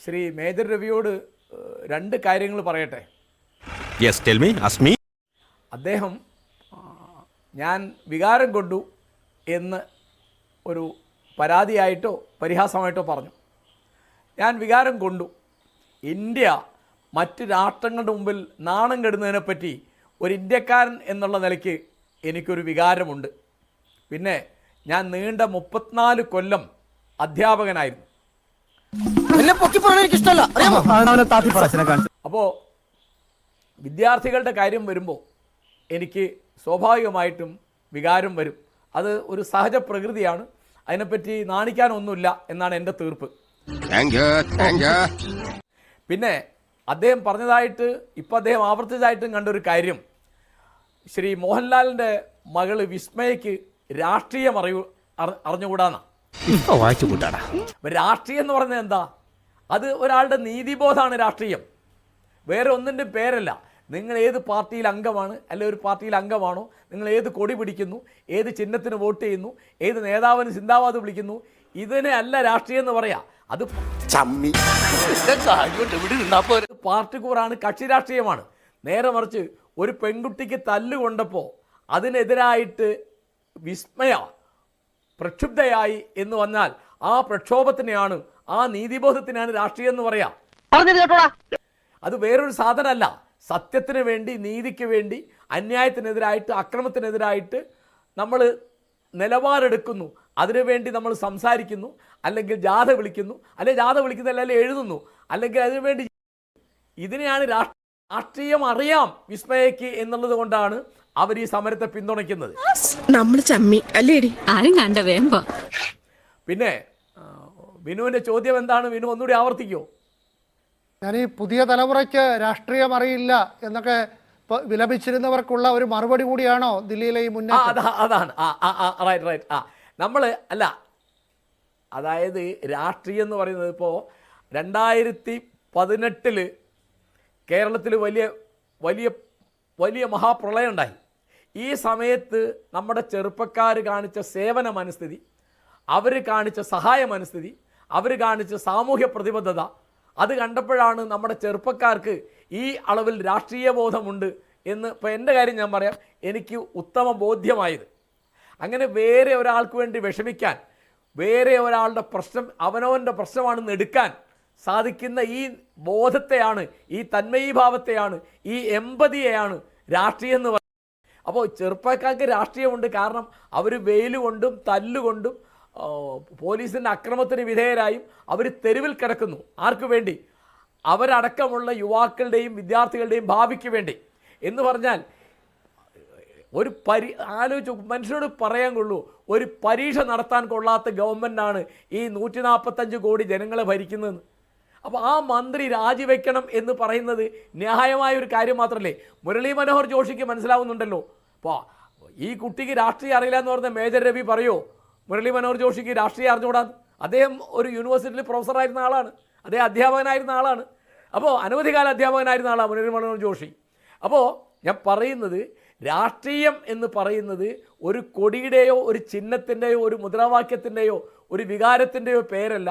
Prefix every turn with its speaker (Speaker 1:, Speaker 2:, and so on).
Speaker 1: Shri major രവിയോട് രണ്ട് കാര്യങ്ങൾ പറയട്ടെ.
Speaker 2: Yes, tell me, ask me.
Speaker 1: അദ്ദേഹം ഞാൻ വികാരം കൊണ്ടു എന്ന് ഒരു പരാതിയായിട്ടോ പരിഹാസമായിട്ടോ പറഞ്ഞു. ഞാൻ വികാരം കൊണ്ടു. ഇന്ത്യ മറ്റ് രാഷ്ട്രങ്ങളുടെ മുമ്പിൽ നാണം കെടുന്നതിനെപ്പറ്റി ഒരു ഇന്ത്യക്കാരൻ എന്നുള്ള നിലയ്ക്ക് എനിക്കൊരു വികാരമുണ്ട്. പിന്നെ ഞാൻ നീണ്ട 34 കൊല്ലം അധ്യാപകനായിരുന്നു. അപ്പോൾ വിദ്യാർത്ഥികളുടെ കാര്യം വരുമ്പോൾ എനിക്ക് സ്വാഭാവികമായിട്ടും വികാരം വരും. അത് ഒരു സഹജ പ്രകൃതിയാണ്. അതിനെപ്പറ്റി നാണിക്കാനൊന്നുമില്ല എന്നാണ് എൻ്റെ തീർപ്പ്. പിന്നെ അദ്ദേഹം പറഞ്ഞതായിട്ട് ഇപ്പം അദ്ദേഹം ആവർത്തിച്ചതായിട്ടും കണ്ടൊരു കാര്യം, ശ്രീ മോഹൻലാലിൻ്റെ മകള് വിസ്മയക്ക് രാഷ്ട്രീയം അറിഞ്ഞുകൂടാന്നാ. രാഷ്ട്രീയം എന്ന് പറയുന്നത് എന്താ? അത് ഒരാളുടെ നീതിബോധമാണ് രാഷ്ട്രീയം, വേറെ ഒന്നിൻ്റെ പേരല്ല. നിങ്ങൾ ഏത് പാർട്ടിയിൽ അംഗമാണ്, അല്ലെങ്കിൽ ഒരു പാർട്ടിയിൽ അംഗമാണോ, നിങ്ങൾ ഏത് കൊടി പിടിക്കുന്നു, ഏത് ചിഹ്നത്തിന് വോട്ട് ചെയ്യുന്നു, ഏത് നേതാവിന് സിന്ദാബാദ് വിളിക്കുന്നു, ഇതിനെ അല്ല രാഷ്ട്രീയം എന്ന് പറയാ. അത് പാർട്ടി കൂറാണ്, കക്ഷി രാഷ്ട്രീയമാണ്. നേരെ മറിച്ച് ഒരു പെൺകുട്ടിക്ക് തല്ലുകൊണ്ടപ്പോൾ അതിനെതിരായിട്ട് വിസ്മയ പ്രക്ഷുബ്ധയായി എന്ന് വന്നാൽ ആ പ്രക്ഷോഭത്തിനെയാണ്, ആ നീതിബോധത്തിനാണ് രാഷ്ട്രീയം എന്ന് പറയാം. അത് വേറൊരു സാധനമല്ല. സത്യത്തിന് വേണ്ടി, നീതിക്ക് വേണ്ടി, അന്യായത്തിനെതിരായിട്ട്, അക്രമത്തിനെതിരായിട്ട് നമ്മൾ നിലപാടെടുക്കുന്നു, അതിനുവേണ്ടി നമ്മൾ സംസാരിക്കുന്നു, അല്ലെങ്കിൽ ജാഥ വിളിക്കുന്നു, അല്ലെങ്കിൽ ജാഥ വിളിക്കുന്നതല്ല എഴുതുന്നു, അല്ലെങ്കിൽ അതിനുവേണ്ടി. ഇതിനെയാണ് രാഷ്ട്രീയം അറിയാം വിസ്മയക്ക് എന്നുള്ളത് കൊണ്ടാണ് അവർ ഈ സമരത്തെ പിന്തുണയ്ക്കുന്നത്. പിന്നെ വിനുവിൻ്റെ ചോദ്യം എന്താണ്? വിനു ഒന്നുകൂടി ആവർത്തിക്കോ?
Speaker 3: ഞാൻ ഈ പുതിയ തലമുറയ്ക്ക് രാഷ്ട്രീയം അറിയില്ല എന്നൊക്കെ വിലപിച്ചിരുന്നവർക്കുള്ള ഒരു മറുപടി കൂടിയാണോ ദില്ലിയിലെ ഈ
Speaker 1: മുന്നേറ്റം? അതാണ് റൈറ്റ്. നമ്മൾ അല്ല, അതായത് രാഷ്ട്രീയം എന്ന് പറയുന്നത് ഇപ്പോൾ 2018 കേരളത്തിൽ വലിയ വലിയ വലിയ മഹാപ്രളയം ഉണ്ടായി. ഈ സമയത്ത് നമ്മുടെ ചെറുപ്പക്കാർ കാണിച്ച സേവന മനസ്ഥിതി, അവർ കാണിച്ച സഹായ മനസ്ഥിതി, അവർ കാണിച്ച സാമൂഹ്യ പ്രതിബദ്ധത, അത് കണ്ടപ്പോഴാണ് നമ്മുടെ ചെറുപ്പക്കാർക്ക് ഈ അളവിൽ രാഷ്ട്രീയ ബോധമുണ്ട് എന്ന്. ഇപ്പോൾ എൻ്റെ കാര്യം ഞാൻ പറയാം, എനിക്ക് ഉത്തമ ബോധ്യമായത്. അങ്ങനെ വേറെ ഒരാൾക്ക് വേണ്ടി വിഷമിക്കാൻ, വേറെ ഒരാളുടെ പ്രശ്നം അവനവൻ്റെ പ്രശ്നമാണെന്ന് എടുക്കാൻ സാധിക്കുന്ന ഈ ബോധത്തെയാണ്, ഈ തന്മയീഭാവത്തെയാണ്, ഈ എമ്പതിയെയാണ് രാഷ്ട്രീയം എന്ന് പറയുന്നത്. അപ്പോൾ ചെറുപ്പക്കാർക്ക് രാഷ്ട്രീയമുണ്ട്. കാരണം അവർ വെയിൽ കൊണ്ടും തല്ലുകൊണ്ടും പോലീസിൻ്റെ അക്രമത്തിന് വിധേയരായും അവർ തെരുവിൽ കിടക്കുന്നു. ആർക്കു വേണ്ടി? അവരടക്കമുള്ള യുവാക്കളുടെയും വിദ്യാർത്ഥികളുടെയും ഭാവിക്ക് വേണ്ടി. എന്ന് പറഞ്ഞാൽ ഒരു ആലോചിച്ച് മനുഷ്യനോട് പറയാൻ കൊള്ളൂ, ഒരു പരീക്ഷ നടത്താൻ കൊള്ളാത്ത ഗവൺമെൻറ്റാണ് ഈ 145 കോടി ജനങ്ങളെ ഭരിക്കുന്നതെന്ന്. അപ്പോൾ ആ മന്ത്രി രാജിവെക്കണം എന്ന് പറയുന്നത് ന്യായമായ ഒരു കാര്യം മാത്രമല്ലേ? മുരളി മനോഹർ ജോഷിക്ക് മനസ്സിലാവുന്നുണ്ടല്ലോ. അപ്പോൾ ഈ കുട്ടിക്ക് രാഷ്ട്രീയം അറിയില്ല എന്ന് പറഞ്ഞ മേജർ രവി പറയോ മുരളി മനോഹർ ജോഷിക്ക് രാഷ്ട്രീയം അറിഞ്ഞുകൂടാന്ന്? അദ്ദേഹം ഒരു യൂണിവേഴ്സിറ്റിയിൽ പ്രൊഫസറായിരുന്ന ആളാണ്, അദ്ദേഹം അധ്യാപകനായിരുന്ന ആളാണ്. അപ്പോൾ അനവധി കാല അധ്യാപകനായിരുന്ന ആളാണ് മുരളി മനോഹർ ജോഷി. അപ്പോൾ ഞാൻ പറയുന്നത്, രാഷ്ട്രീയം എന്ന് പറയുന്നത് ഒരു കൊടിയുടെയോ ഒരു ചിഹ്നത്തിൻ്റെയോ ഒരു മുദ്രാവാക്യത്തിൻ്റെയോ ഒരു വികാരത്തിൻ്റെയോ പേരല്ല.